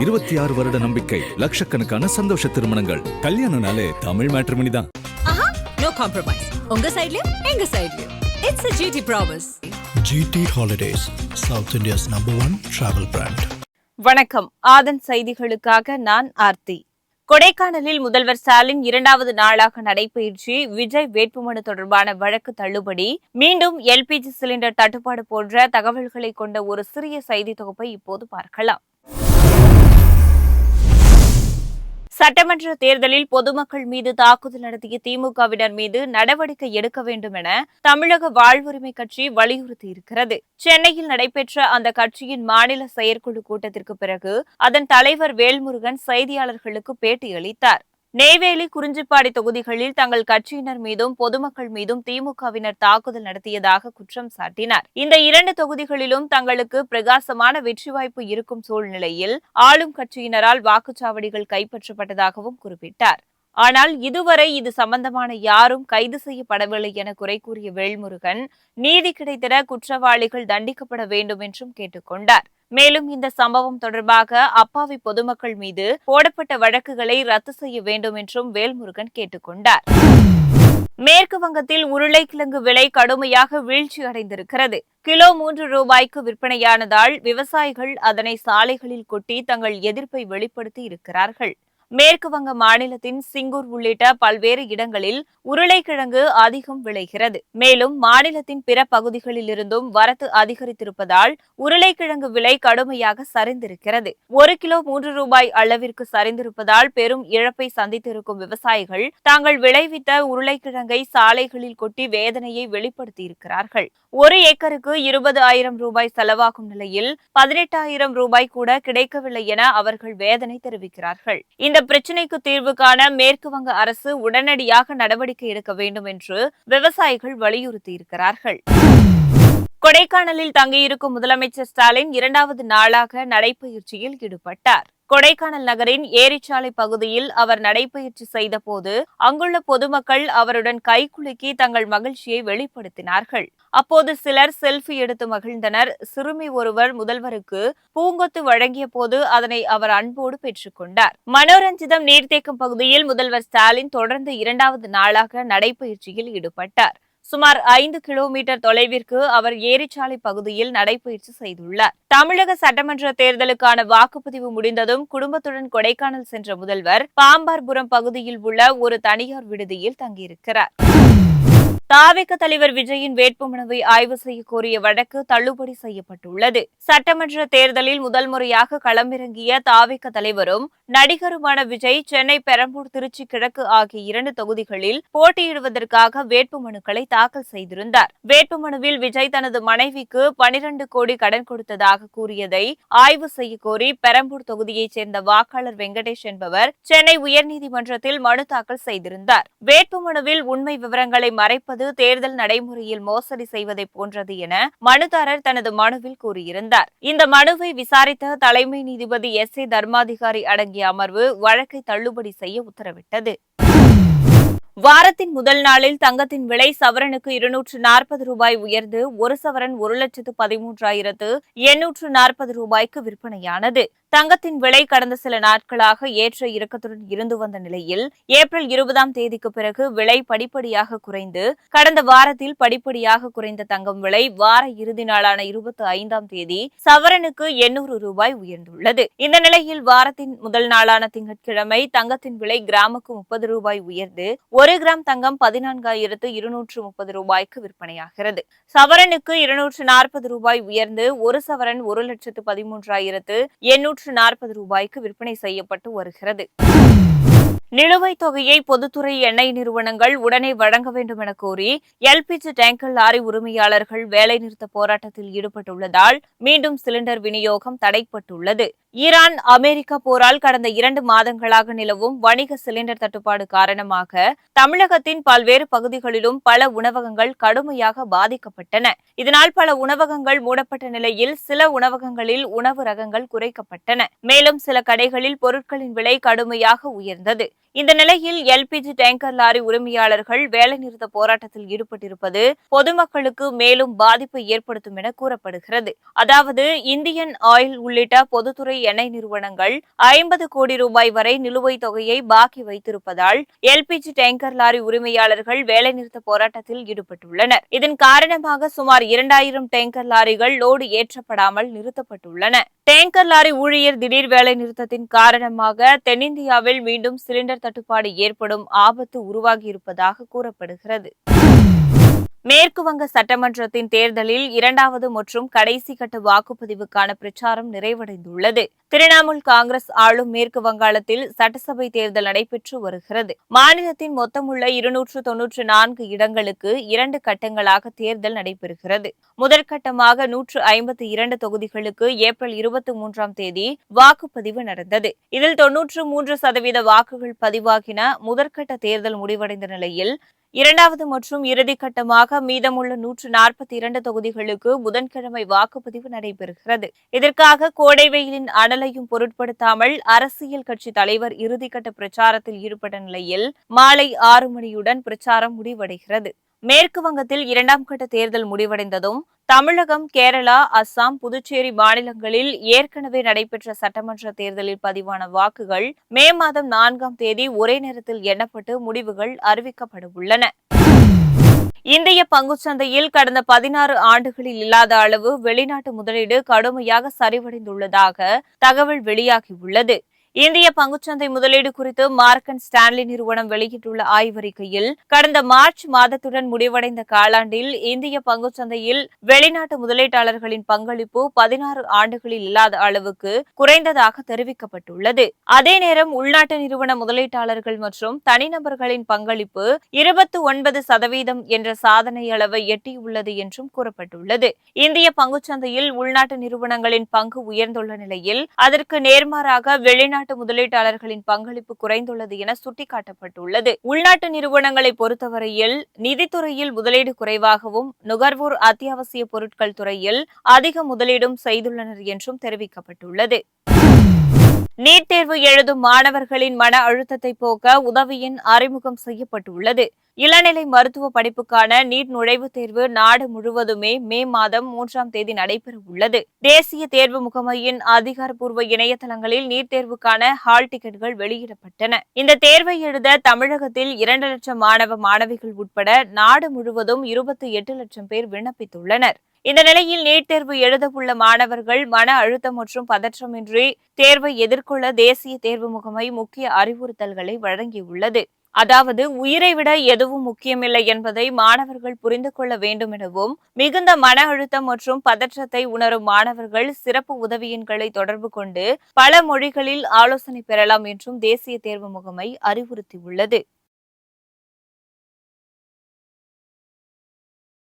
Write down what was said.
26 வருட நம்பிக்கை, லட்சக்கணக்கான சந்தோஷ திருமணங்கள். கல்யாணம்னாலே தமிழ் மேட்ரிமோனி தான். No compromise. உங்க சைடுலயும் எங்க சைடுலயும். It's a GT promise. GT Holidays, South India's #1 travel brand. வணக்கம். ஆதன் செய்திகளுக்காக நான் ஆர்த்தி. கொடைக்கானலில் முதல்வர் ஸ்டாலின் 2வது நாளாக நடைபயிற்சி, விஜய் வேட்புமனு தொடர்பான வழக்கு தள்ளுபடி, மீண்டும் LPG சிலிண்டர் தட்டுப்பாடு போன்ற தகவல்களை கொண்ட ஒரு சிறிய செய்தி தொகுப்பை இப்போது பார்க்கலாம். சட்டமன்ற தேர்தலில் பொதுமக்கள் மீது தாக்குதல் நடத்திய திமுகவினர் மீது நடவடிக்கை எடுக்க வேண்டும் என தமிழக வாழ்வுரிமை கட்சி வலியுறுத்தியிருக்கிறது. சென்னையில் நடைபெற்ற அந்த கட்சியின் மாநில செயற்குழு கூட்டத்திற்கு பிறகு அதன் தலைவர் வேல்முருகன் செய்தியாளர்களுக்கு பேட்டியளித்தார். நெய்வேலி, குறிஞ்சிப்பாடி தொகுதிகளில் தங்கள் கட்சியினர் மீதும் பொதுமக்கள் மீதும் திமுகவினர் தாக்குதல் நடத்தியதாக குற்றம் சாட்டினார். இந்த 2 தொகுதிகளிலும் தங்களுக்கு பிரகாசமான வெற்றி வாய்ப்பு இருக்கும் சூழ்நிலையில் ஆளும் கட்சியினரால் வாக்குச்சாவடிகள் கைப்பற்றப்பட்டதாகவும் குறிப்பிட்டார். ஆனால் இதுவரை இது சம்பந்தமான யாரும் கைது செய்யப்படவில்லை என குறை கூறிய வேல்முருகன், நீதி கிடைத்திட குற்றவாளிகள் தண்டிக்கப்பட வேண்டும் என்றும் கேட்டுக் கொண்டார். மேலும் இந்த சம்பவம் தொடர்பாக அப்பாவி பொதுமக்கள் மீது போடப்பட்ட வழக்குகளை ரத்து செய்ய வேண்டும் என்றும் வேல்முருகன் கேட்டுக் கொண்டார். மேற்கு வங்கத்தில் உருளைக்கிழங்கு விலை கடுமையாக வீழ்ச்சி அடைந்திருக்கிறது. கிலோ 3 ரூபாய்க்கு விற்பனையானதால் விவசாயிகள் அதனை சாலைகளில் கொட்டி தங்கள் எதிர்ப்பை வெளிப்படுத்தி இருக்கிறார்கள். மேற்கு வங்க மாநிலத்தின் சிங்கூர் உள்ளிட்ட பல்வேறு இடங்களில் உருளைக்கிழங்கு அதிகம் விளைகிறது. மேலும் மாநிலத்தின் பிற பகுதிகளில் இருந்தும் வரத்து அதிகரித்திருப்பதால் உருளைக்கிழங்கு விலை கடுமையாக சரிந்திருக்கிறது. 1 கிலோ 3 ரூபாய் அளவிற்கு சரிந்திருப்பதால் பெரும் இழப்பை சந்தித்திருக்கும் விவசாயிகள் தாங்கள் விளைவித்த உருளைக்கிழங்கை சாலைகளில் கொட்டி வேதனையை வெளிப்படுத்தியிருக்கிறார்கள். 1 ஏக்கருக்கு 20,000 ரூபாய் செலவாகும் நிலையில் 18,000 ரூபாய் கூட கிடைக்கவில்லை என அவர்கள் வேதனை தெரிவிக்கிறார்கள். இந்த பிரச்சினைக்கு தீர்வு காண மேற்கு வங்க அரசு உடனடியாக நடவடிக்கை எடுக்க வேண்டும் என்று விவசாயிகள் வலியுறுத்தியிருக்கிறார்கள். கொடைக்கானலில் தங்கியிருக்கும் முதலமைச்சர் ஸ்டாலின் 2வது நாளாக நடைபயிற்சியில் ஈடுபட்டார். கொடைக்கானல் நகரின் ஏரிச்சாலை பகுதியில் அவர் நடைபயிற்சி செய்தபோது அங்குள்ள பொதுமக்கள் அவருடன் கைகுலுக்கி தங்கள் மகிழ்ச்சியை வெளிப்படுத்தினார்கள். அப்போது சிலர் செல்ஃபி எடுத்து மகிழ்ந்தனர். சிறுமி ஒருவர் முதல்வருக்கு பூங்கொத்து வழங்கிய போது அதனை அவர் அன்போடு பெற்றுக் கொண்டார். மனோரஞ்சிதம் நீர்த்தேக்கம் பகுதியில் முதல்வர் ஸ்டாலின் தொடர்ந்து 2வது நாளாக நடைபயிற்சியில் ஈடுபட்டார். சுமார் 5 கிலோமீட்டர் தொலைவிற்கு அவர் ஏரிச்சாலை பகுதியில் நடைபயிற்சி செய்துள்ளார். தமிழக சட்டமன்ற தேர்தலுக்கான வாக்குப்பதிவு முடிந்ததும் குடும்பத்துடன் கொடைக்கானல் சென்ற முதல்வர் பாம்பார்புரம் பகுதியில் உள்ள ஒரு தனியார் விடுதியில் தங்கியிருக்கிறார். தாவேக தலைவர் விஜயின் வேட்புமனுவை ஆய்வு செய்ய கோரிய வழக்கு தள்ளுபடி செய்யப்பட்டுள்ளது. சட்டமன்ற தேர்தலில் முதல் முறையாக களமிறங்கிய தாவேக தலைவரும் நடிகருமான விஜய் சென்னை, பெரம்பூர், திருச்சி கிழக்கு ஆகிய 2 தொகுதிகளில் போட்டியிடுவதற்காக வேட்புமனுக்களை தாக்கல் செய்திருந்தார். வேட்புமனுவில் விஜய் தனது மனைவிக்கு 12 கோடி கடன் கொடுத்ததாக கூறியதை ஆய்வு செய்ய கோரி பெரம்பூர் தொகுதியைச் சேர்ந்த வாக்காளர் வெங்கடேஷ் என்பவர் சென்னை உயர்நீதிமன்றத்தில் மனு தாக்கல் செய்திருந்தார். வேட்புமனுவில் உண்மை விவரங்களை மறைப்பது தேர்தல் நடைமுறையில் மோசடி செய்வதை போன்றது என மனுதாரர் தனது மனுவில் கூறியிருந்தார். இந்த மனுவை விசாரித்த தலைமை நீதிபதி SA தர்மாதிகாரி அடங்கிய அமர்வு வழக்கை தள்ளுபடி செய்ய உத்தரவிட்டது. வாரத்தின் முதல் நாளில் தங்கத்தின் விலை சவரனுக்கு 240 ரூபாய் உயர்ந்து 1 சவரன் 1,13,840 ரூபாய்க்கு விற்பனையானது. தங்கத்தின் விலை கடந்த சில நாட்களாக ஏற்ற இறக்கத்துடன் இருந்து வந்த நிலையில் ஏப்ரல் 20ஆம் தேதிக்கு பிறகு விலை படிப்படியாக குறைந்து கடந்த வாரத்தில் படிப்படியாக குறைந்த தங்கம் விலை வார இறுதி நாளான 25ஆம் தேதி சவரனுக்கு 800 ரூபாய் உயர்ந்துள்ளது. இந்த நிலையில் வாரத்தின் முதல் நாளான திங்கட்கிழமை தங்கத்தின் விலை கிராமுக்கு 30 ரூபாய் உயர்ந்து 1 கிராம் தங்கம் 14,230 ரூபாய்க்கு விற்பனையாகிறது. சவரனுக்கு 240 ரூபாய் உயர்ந்து 1 சவரன் 1,13,840 ரூபாய்க்கு விற்பனை செய்யப்பட்டு வருகிறது. நிலுவைத் தொகையை பொதுத்துறை எண்ணெய் நிறுவனங்கள் உடனே வழங்க வேண்டும் என கோரி LPG டேங்கர் லாரி உரிமையாளர்கள் வேலைநிறுத்த போராட்டத்தில் ஈடுபட்டுள்ளதால் மீண்டும் சிலிண்டர் விநியோகம் தடைப்பட்டுள்ளது. ஈரான் அமெரிக்கா போரால் கடந்த 2 மாதங்களாக நிலவும் வணிக சிலிண்டர் தட்டுப்பாடு காரணமாக தமிழகத்தின் பல்வேறு பகுதிகளிலும் பல உணவகங்கள் கடுமையாக பாதிக்கப்பட்டன. இதனால் பல உணவகங்கள் மூடப்பட்ட நிலையில் சில உணவகங்களில் உணவு ரகங்கள் குறைக்கப்பட்டன. மேலும் சில கடைகளில் பொருட்களின் விலை கடுமையாக உயர்ந்தது. இந்த நிலையில் எல்பிஜி டேங்கர் லாரி உரிமையாளர்கள் வேலைநிறுத்த போராட்டத்தில் ஈடுபட்டிருப்பது பொதுமக்களுக்கு மேலும் பாதிப்பை ஏற்படுத்தும் என கூறப்படுகிறது. அதாவது இந்தியன் ஆயில் உள்ளிட்ட பொதுத்துறை எண்ணெய் நிறுவனங்கள் 50 கோடி ரூபாய் வரை நிலுவைத் தொகையை பாக்கி வைத்திருப்பதால் எல்பிஜி டேங்கர் லாரி உரிமையாளர்கள் வேலைநிறுத்த போராட்டத்தில் ஈடுபட்டுள்ளனர். இதன் காரணமாக சுமார் 2000 டேங்கர் லாரிகள் லோடு ஏற்றப்படாமல் நிறுத்தப்பட்டுள்ளன. டேங்கர் லாரி ஊழியர் திடீர் வேலை நிறுத்தத்தின் காரணமாக தென்னிந்தியாவில் மீண்டும் சிலிண்டர் தட்டுப்பாடு ஏற்படும் ஆபத்து உருவாகியிருப்பதாக கூறப்படுகிறது. மேற்கு வங்க சட்டமன்றத்தின் தேர்தலில் 2வது மற்றும் கடைசி கட்ட வாக்குப்பதிவுக்கான பிரச்சாரம் நிறைவடைந்துள்ளது. திரிணாமுல் காங்கிரஸ் ஆளும் மேற்கு வங்காளத்தில் சட்டசபை தேர்தல் நடைபெற்று வருகிறது. மாநிலத்தின் மொத்தமுள்ள 294 இடங்களுக்கு 2 கட்டங்களாக தேர்தல் நடைபெறுகிறது. முதற்கட்டமாக 152 தொகுதிகளுக்கு ஏப்ரல் 23ஆம் தேதி வாக்குப்பதிவு நடந்தது. இதில் 93% வாக்குகள் பதிவாகின. முதற்கட்ட தேர்தல் முடிவடைந்த நிலையில் 2வது மற்றும் இறுதிக்கட்டமாக மீதமுள்ள 142 தொகுதிகளுக்கு புதன்கிழமை வாக்குப்பதிவு நடைபெறுகிறது. இதற்காக கோடை வெயிலின் அனலையும் பொருட்படுத்தாமல் அரசியல் கட்சி தலைவர் இறுதிக்கட்ட பிரச்சாரத்தில் ஈடுபட்ட நிலையில் மாலை 6 மணியுடன் பிரச்சாரம் முடிவடைகிறது. மேற்கு வங்கத்தில் 2ஆம் கட்ட தேர்தல் முடிவடைந்ததும் தமிழகம், கேரளா, அஸ்ஸாம், புதுச்சேரி மாநிலங்களில் ஏற்கனவே நடைபெற்ற சட்டமன்ற தேர்தலில் பதிவான வாக்குகள் மே மாதம் 4ஆம் தேதி ஒரே நேரத்தில் எண்ணப்பட்டு முடிவுகள் அறிவிக்கப்பட உள்ளன. இந்திய பங்குச்சந்தையில் கடந்த 16 ஆண்டுகளில் இல்லாத அளவு வெளிநாட்டு முதலீடு கடுமையாக சரிவடைந்துள்ளதாக தகவல் வெளியாகியுள்ளது. இந்திய பங்குச்சந்தை முதலீடு குறித்து மார்க்கன் ஸ்டான்லி நிறுவனம் வெளியிட்டுள்ள ஆய்வறிக்கையில் கடந்த மார்ச் மாதத்துடன் முடிவடைந்த காலாண்டில் இந்திய பங்குச்சந்தையில் வெளிநாட்டு முதலீட்டாளர்களின் பங்களிப்பு 16 ஆண்டுகளில் இல்லாத அளவுக்கு குறைந்ததாக தெரிவிக்கப்பட்டுள்ளது. அதே நேரம் உள்நாட்டு நிறுவன முதலீட்டாளர்கள் மற்றும் தனிநபர்களின் பங்களிப்பு 29% என்ற சாதனை அளவை எட்டியுள்ளது என்றும் கூறப்பட்டுள்ளது. இந்திய பங்குச்சந்தையில் உள்நாட்டு நிறுவனங்களின் பங்கு உயர்ந்துள்ள நிலையில் அதற்கு நேர்மாறாக வெளிநாட்டு முதலீட்டாளர்களின் பங்களிப்பு குறைந்துள்ளது என சுட்டிக்காட்டப்பட்டுள்ளது. உள்நாட்டு நிறுவனங்களை பொறுத்தவரையில் நிதித்துறையில் முதலீடு குறைவாகவும் நுகர்வோர் அத்தியாவசிய பொருட்கள் துறையில் அதிக முதலீடும் செய்துள்ளனர் என்றும் தெரிவிக்கப்பட்டுள்ளது. நீட் தேர்வு எழுதும் மாணவர்களின் மன அழுத்தத்தை போக்க உதவி எண் அறிமுகம் செய்யப்பட்டுள்ளது. இளநிலை மருத்துவ படிப்புக்கான நீட் நுழைவுத் தேர்வு நாடு முழுவதுமே மே மாதம் 3ஆம் தேதி நடைபெற உள்ளது. தேசிய தேர்வு முகமையின் அதிகாரப்பூர்வ இணையதளங்களில் நீட் தேர்வுக்கான ஹால் டிக்கெட்டுகள் வெளியிடப்பட்டன. இந்த தேர்வை எழுத தமிழகத்தில் 2 லட்சம் மாணவ மாணவிகள் உட்பட நாடு முழுவதும் 28 லட்சம் பேர் விண்ணப்பித்துள்ளனர். இந்த நிலையில் நீட் தேர்வு எழுதவுள்ள மாணவர்கள் மன அழுத்தம் மற்றும் பதற்றமின்றி தேர்வை எதிர்கொள்ள தேசிய தேர்வு முகமை முக்கிய அறிவுறுத்தல்களை வழங்கியுள்ளது. அதாவது உயிரை விட எதுவும் முக்கியமில்லை என்பதை மாணவர்கள் புரிந்து கொள்ள வேண்டும் எனவும் மிகுந்த மன அழுத்தம் மற்றும் பதற்றத்தை உணரும் மாணவர்கள் சிறப்பு உதவி எண்களை தொடர்பு கொண்டு பல மொழிகளில் ஆலோசனை பெறலாம் என்றும் தேசிய தேர்வு முகமை அறிவுறுத்தியுள்ளது.